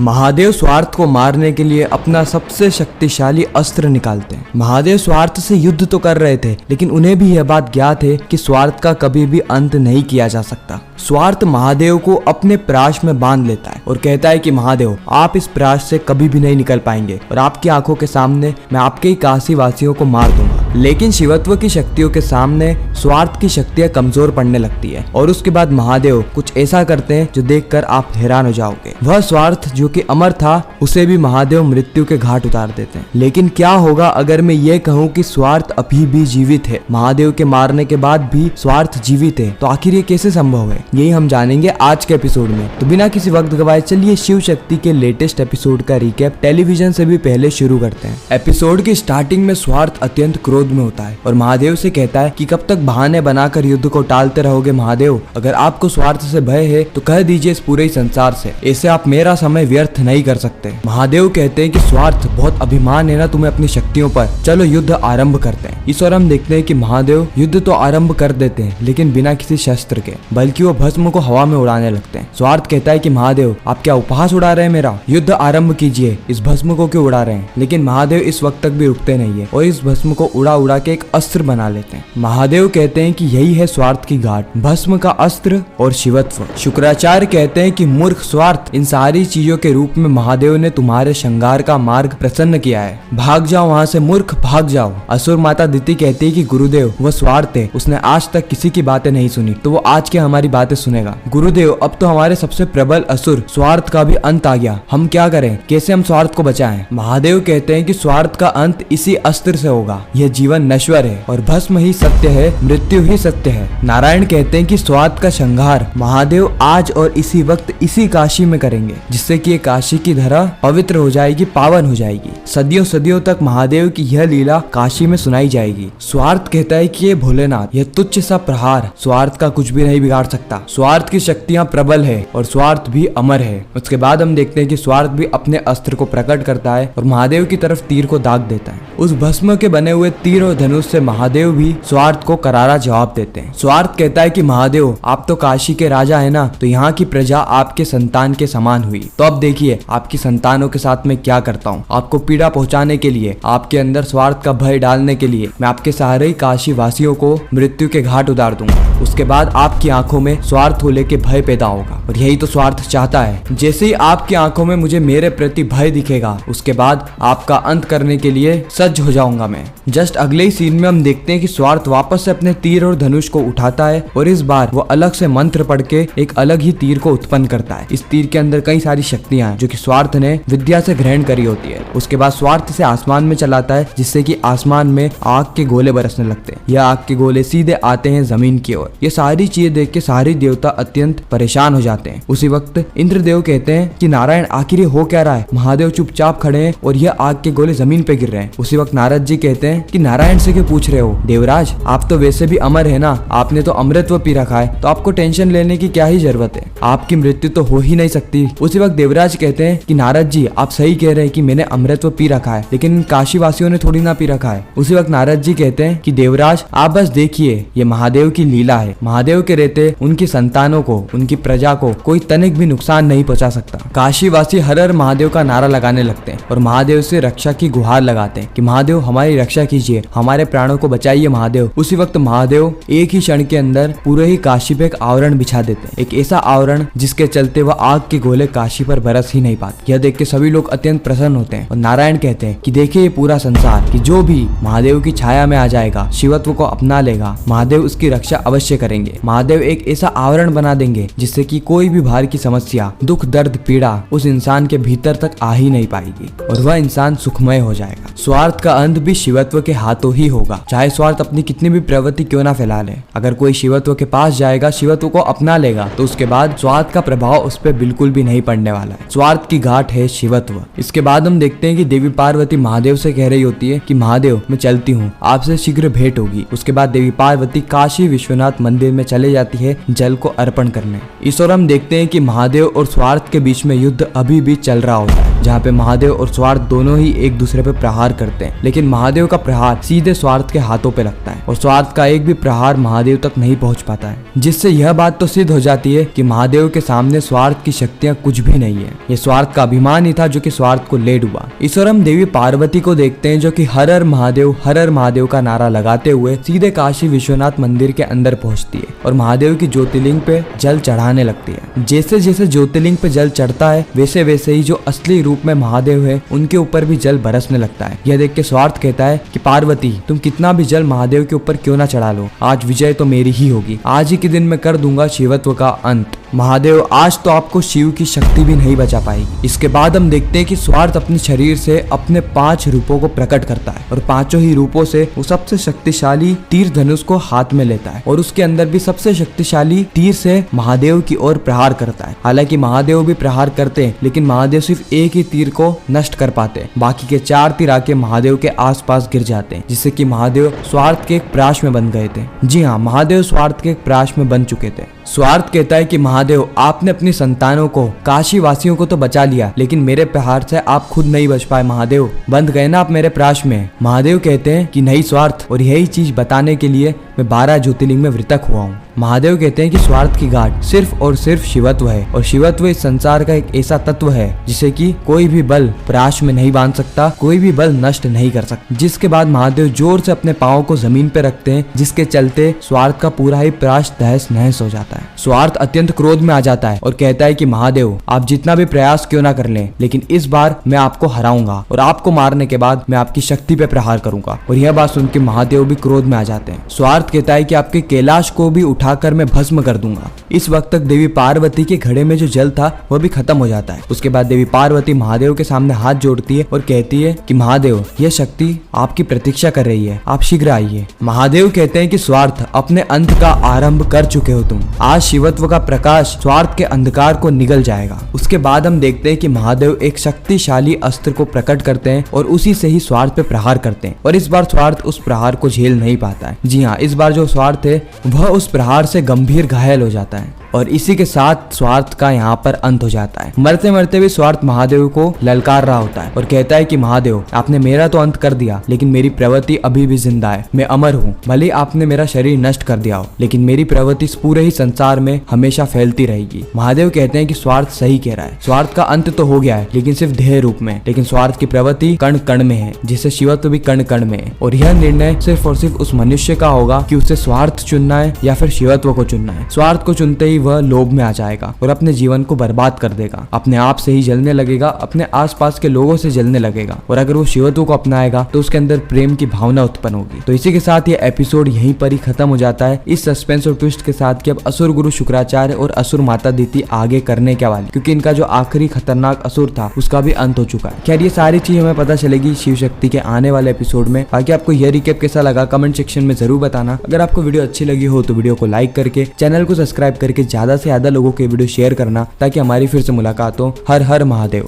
महादेव स्वार्थ को मारने के लिए अपना सबसे शक्तिशाली अस्त्र निकालते हैं। महादेव स्वार्थ से युद्ध तो कर रहे थे, लेकिन उन्हें भी यह बात ज्ञात है कि स्वार्थ का कभी भी अंत नहीं किया जा सकता। स्वार्थ महादेव को अपने प्राश में बांध लेता है और कहता है कि महादेव, आप इस प्राश से कभी भी नहीं निकल पाएंगे और आपकी आंखों के सामने मैं आपके ही काशी वासियों को मार दूंगा। लेकिन शिवत्व की शक्तियों के सामने स्वार्थ की शक्तियां कमजोर पड़ने लगती है और उसके बाद महादेव कुछ ऐसा करते हैं जो देखकर आप हैरान हो जाओगे। वह स्वार्थ जो कि अमर था, उसे भी महादेव मृत्यु के घाट उतार देते हैं। लेकिन क्या होगा अगर मैं ये कहूँ कि स्वार्थ अभी भी जीवित है? महादेव के मारने के बाद भी स्वार्थ जीवित है, तो आखिर ये कैसे संभव है? यही हम जानेंगे आज के एपिसोड में। तो बिना किसी वक्त गवाए चलिए शिव शक्ति के लेटेस्ट एपिसोड का रिकैप टेलीविजन से भी पहले शुरू करते हैं। एपिसोड की स्टार्टिंग में स्वार्थ अत्यंत क्रोध में होता है और महादेव से कहता है कि कब तक बहाने बनाकर युद्ध को टालते रहोगे महादेव? अगर आपको स्वार्थ से भय है तो कह दीजिए इस पूरे संसार से, ऐसे आप मेरा समय व्यर्थ नहीं कर सकते। महादेव कहते हैं कि स्वार्थ, बहुत अभिमान है ना तुम्हें अपनी शक्तियों पर, चलो युद्ध आरंभ करते हैं। इस और हम देखते हैं कि महादेव युद्ध तो आरंभ कर देते हैं, लेकिन बिना किसी शस्त्र के, बल्कि वो भस्म को हवा में उड़ाने लगते हैं। स्वार्थ कहता है कि महादेव, आप क्या उपहास उड़ा रहे हैं मेरा? युद्ध आरंभ कीजिए, इस भस्म को क्यों उड़ा रहे हैं? लेकिन महादेव इस वक्त तक भी रुकते नहीं है और इस भस्म को उड़ा उड़ा के एक अस्त्र बना लेते हैं। महादेव कहते हैं कि यही है स्वार्थ की घाट, भस्म का अस्त्र और शिवत्व। शुक्राचार्य कहते हैं कि मूर्ख स्वार्थ, इन सारी चीजों के रूप में महादेव ने तुम्हारे श्रृंगार का मार्ग प्रसन्न किया है। भाग जाओ वहाँ से मूर्ख, भाग जाओ। असुर माता दिति कहती है कि गुरुदेव, वह स्वार्थ है, उसने आज तक किसी की बातें नहीं सुनी, तो वो आज क्या हमारी बातें सुनेगा? गुरुदेव, अब तो हमारे सबसे प्रबल असुर स्वार्थ का भी अंत आ गया, हम क्या करें? कैसे हम स्वार्थ को बचाएं? महादेव कहते हैं कि स्वार्थ का अंत इसी अस्त्र से होगा। यह जीवन नश्वर है और भस्म ही सत्य है, मृत्यु ही सत्य है। नारायण कहते हैं कि स्वार्थ का संहार महादेव आज और इसी वक्त इसी काशी में करेंगे, जिससे कि ये काशी की धरा पवित्र हो जाएगी, पावन हो जाएगी। सदियों सदियों तक महादेव की यह लीला काशी में सुनाई जाएगी। स्वार्थ कहता है कि ये भोलेनाथ, यह तुच्छ सा प्रहार स्वार्थ का कुछ भी नहीं बिगाड़ सकता। स्वार्थ की शक्तियां प्रबल है और स्वार्थ भी अमर है। उसके बाद हम देखते हैं कि स्वार्थ भी अपने अस्त्र को प्रकट करता है और महादेव की तरफ तीर को दाग देता है। उस भस्म के बने हुए तीर और धनुष से महादेव भी स्वार्थ को करारा जवाब देते हैं। स्वार्थ कहता है कि महादेव, आप तो काशी के राजा है ना, तो यहाँ की प्रजा आपके संतान के समान हुई। तो अब देखिए आपकी संतानों के साथ मैं क्या करता हूँ। आपको पीड़ा पहुँचाने के लिए, आपके अंदर स्वार्थ का भय डालने के लिए मैं आपके सारे काशी वासियों को मृत्यु के घाट उतार दूंगा। उसके बाद आपकी आंखों में स्वार्थ को लेके भय पैदा होगा और यही तो स्वार्थ चाहता है। जैसे ही आपकी आंखों में मुझे मेरे प्रति भय दिखेगा, उसके बाद आपका अंत करने के लिए सज्ज हो जाऊंगा मैं। जस्ट अगले ही सीन में हम देखते हैं कि स्वार्थ वापस से अपने तीर और धनुष को उठाता है और इस बार वो अलग से मंत्र पढ़ के एक अलग ही तीर को उत्पन्न करता है। इस तीर के अंदर कई सारी शक्तियां हैं जो कि स्वार्थ ने विद्या से ग्रहण करी होती है। उसके बाद स्वार्थ से आसमान में चलाता है, जिससे कि आसमान में आग के गोले बरसने लगते हैं। यह आग के गोले सीधे आते हैं जमीन की ओर। ये सारी चीजें देख के सारे देवता अत्यंत परेशान हो जाते हैं। उसी वक्त इंद्रदेव कहते हैं कि नारायण, आखिर ये हो क्या रहा है? महादेव चुपचाप खड़े हैं और यह आग के गोले जमीन पे गिर रहे हैं। उसी वक्त नारद जी कहते हैं कि नारायण से क्यों पूछ रहे हो? देवराज, आप तो वैसे भी अमर है ना, आपने तो अमृतत्व पी रखा है, तो आपको टेंशन लेने की क्या ही जरूरत है? आपकी मृत्यु तो हो ही नहीं सकती। उसी वक्त देवराज कहते हैं कि नारद जी, आप सही कह रहे हैं कि मैंने अमृतत्व पी रखा है, लेकिन काशी वासियों ने थोड़ी ना पी रखा है। उसी वक्त नारद जी कहते हैं कि देवराज, आप बस देखिए, ये महादेव की लीला है। महादेव के रहते उनकी संतानों को, उनकी प्रजा को कोई तनिक भी नुकसान नहीं पहुंचा सकता। काशी वासी हर हर महादेव का नारा लगाने लगते हैं और महादेव से रक्षा की गुहार लगाते हैं कि महादेव हमारी रक्षा कीजिए, हमारे प्राणों को बचाइए महादेव। उसी वक्त महादेव एक ही क्षण के अंदर पूरे ही काशी पे एक आवरण बिछा देते हैं, एक ऐसा आवरण जिसके चलते वह आग के गोले काशी पर बरस ही नहीं पाते। यह देख के सभी लोग अत्यंत प्रसन्न होते हैं और नारायण कहते हैं कि देखिए ये पूरा संसार कि जो भी महादेव की छाया में आ जाएगा, शिवत्व को अपना लेगा, महादेव उसकी रक्षा अवश्य करेंगे। महादेव एक ऐसा आवरण बना देंगे जिससे कि कोई भी बाहर की समस्या, दुख, दर्द, पीड़ा उस इंसान के भीतर तक आ ही नहीं पाएगी और वह इंसान सुखमय हो जाएगा। स्वार्थ का अंत भी शिवत्व के हाथों ही होगा, चाहे स्वार्थ अपनी कितनी भी प्रवृत्ति क्यों ना फैला ले। अगर कोई शिवत्व के पास जाएगा, शिवत्व को अपना लेगा, तो उसके बाद स्वार्थ का प्रभाव उस पर बिल्कुल भी नहीं पड़ने वाला है। स्वार्थ की घाट है शिवत्व। इसके बाद हम देखते हैं कि देवी पार्वती महादेव से कह रही होती है कि महादेव, मैं चलती हूँ, आपसे शीघ्र भेंट होगी। उसके बाद देवी पार्वती काशी विश्वनाथ मंदिर में चले जाती है जल को अर्पण करने। इस और हम देखते हैं कि महादेव और स्वार्थ के बीच में युद्ध अभी भी चल रहा होता है, जहाँ पे महादेव और स्वार्थ दोनों ही एक दूसरे पे प्रहार करते हैं। लेकिन महादेव का प्रहार प्रहार सीधे स्वार्थ के हाथों पे लगता है और स्वार्थ का एक भी प्रहार महादेव तक नहीं पहुंच पाता है, जिससे यह बात तो सिद्ध हो जाती है कि महादेव के सामने स्वार्थ की शक्तियां कुछ भी नहीं है। ये स्वार्थ का अभिमान ही था जो कि स्वार्थ को ले डूबा। इस और हम देवी पार्वती को देखते हैं जो कि हर हर महादेव का नारा लगाते हुए सीधे काशी विश्वनाथ मंदिर के अंदर पहुंचती है और महादेव की ज्योतिर्लिंग पे जल चढ़ाने लगती है। जैसे जैसे ज्योतिर्लिंग पे जल चढ़ता है वैसे वैसे ही जो असली रूप में महादेव है उनके ऊपर भी जल बरसने लगता है। यह देख के स्वार्थ कहता है कि पार्वती तुम कितना भी जल महादेव के ऊपर क्यों ना चढ़ा लो, आज विजय तो मेरी ही होगी, आज ही के दिन मैं कर दूंगा शिवत्व का अंत। महादेव आज तो आपको शिव की शक्ति भी नहीं बचा पाएगी। इसके बाद हम देखते हैं कि स्वार्थ अपने शरीर से अपने 5 रूपों को प्रकट करता है और 5 ही रूपों से वो सबसे शक्तिशाली तीर धनुष को हाथ में लेता है और उसके अंदर भी सबसे शक्तिशाली तीर से महादेव की ओर प्रहार करता है। हालांकि महादेव भी प्रहार करते हैं लेकिन महादेव सिर्फ एक ही तीर को नष्ट कर पाते हैं, बाकी के 4 तीर आके महादेव के आसपास गिर जाते हैं, जिससे कि महादेव स्वार्थ के एक प्राश में बन गए थे। जी हाँ, महादेव स्वार्थ के एक प्राश में बन चुके थे। स्वार्थ कहता है कि महादेव आपने अपनी संतानों को, काशी वासियों को तो बचा लिया लेकिन मेरे प्रहार से आप खुद नहीं बच पाए महादेव, बंद गए ना आप मेरे प्राश में। महादेव कहते हैं कि नहीं स्वार्थ, और यही चीज बताने के लिए मैं 12 ज्योतिर्लिंग में मृतक हुआ हूँ। महादेव कहते हैं कि स्वार्थ की गांठ सिर्फ और सिर्फ शिवत्व है और शिवत्व इस संसार का एक ऐसा तत्व है जिसे कि कोई भी बल प्राश में नहीं बांध सकता, कोई भी बल नष्ट नहीं कर सकता। जिसके बाद महादेव जोर से अपने पांव को जमीन पे रखते हैं, जिसके चलते स्वार्थ का पूरा ही प्राश तहस नहस हो जाता है। स्वार्थ अत्यंत क्रोध में आ जाता है और कहता है कि महादेव आप जितना भी प्रयास क्यों ना कर लें, लेकिन इस बार मैं आपको हराऊंगा और आपको मारने के बाद मैं आपकी शक्ति पे प्रहार करूंगा। और यह बात सुन के महादेव भी क्रोध में आ जाते हैं। स्वार्थ कहता है कि आपके कैलाश को भी उठाकर मैं भस्म कर दूंगा। इस वक्त तक देवी पार्वती के घड़े में जो जल था वह भी खत्म हो जाता है। उसके बाद देवी पार्वती महादेव के सामने हाथ जोड़ती है और कहती है कि महादेव यह शक्ति आपकी प्रतीक्षा कर रही है, आप शीघ्र आइए। महादेव कहते हैं कि स्वार्थ अपने अंत का आरंभ कर चुके हो तुम, आज शिवत्व का प्रकाश स्वार्थ के अंधकार को निगल जाएगा। उसके बाद हम देखते हैं कि महादेव एक शक्तिशाली अस्त्र को प्रकट करते हैं और उसी से ही स्वार्थ पे प्रहार करते हैं और इस बार स्वार्थ उस प्रहार को झेल नहीं पाता है। जी हाँ, इस बार जो स्वार्थ है वह उस प्रहार से गंभीर घायल हो जाता है और इसी के साथ स्वार्थ का यहाँ पर अंत हो जाता है। मरते मरते भी स्वार्थ महादेव को ललकार रहा होता है और कहता है कि महादेव आपने मेरा तो अंत कर दिया लेकिन मेरी प्रवृत्ति अभी भी जिंदा है, मैं अमर हूँ। भले आपने मेरा शरीर नष्ट कर दिया हो लेकिन मेरी प्रवृत्ति इस पूरे ही संसार में हमेशा फैलती रहेगी। महादेव कहते हैं कि स्वार्थ सही कह रहा है, स्वार्थ का अंत तो हो गया है लेकिन सिर्फ देह रूप में, लेकिन स्वार्थ की प्रवृत्ति कण कण में है, जिससे शिवत्व भी कण कण में है। और यह निर्णय सिर्फ और सिर्फ उस मनुष्य का होगा कि उसे स्वार्थ चुनना है या फिर शिवत्व को चुनना है। स्वार्थ को चुनते ही वह लोभ में आ जाएगा और अपने जीवन को बर्बाद कर देगा, अपने आप से ही जलने लगेगा, अपने आसपास के लोगों से जलने लगेगा। और अगर वो शिवत्व को अपनाएगा तो उसके अंदर प्रेम की भावना उत्पन्न होगी। तो इसी के साथ ये एपिसोड यहीं पर ही खत्म हो जाता है, इस सस्पेंस और ट्विस्ट के साथ कि अब असुर गुरु शुक्राचार्य और असुर माता दीति आगे करने क्या वाली, क्योंकि इनका जो आखिरी खतरनाक असुर था उसका भी अंत हो चुका है। खैर ये सारी चीज हमें पता चलेगी शिव शक्ति के आने वाले एपिसोड में। बाकी आपको यह रिकेप कैसा लगा कमेंट सेक्शन में जरूर बताना। अगर आपको वीडियो अच्छी लगी हो तो वीडियो को लाइक करके चैनल को सब्सक्राइब करके ज्यादा से ज्यादा लोगों के वीडियो शेयर करना ताकि हमारी फिर से मुलाकात हो। हर हर महादेव।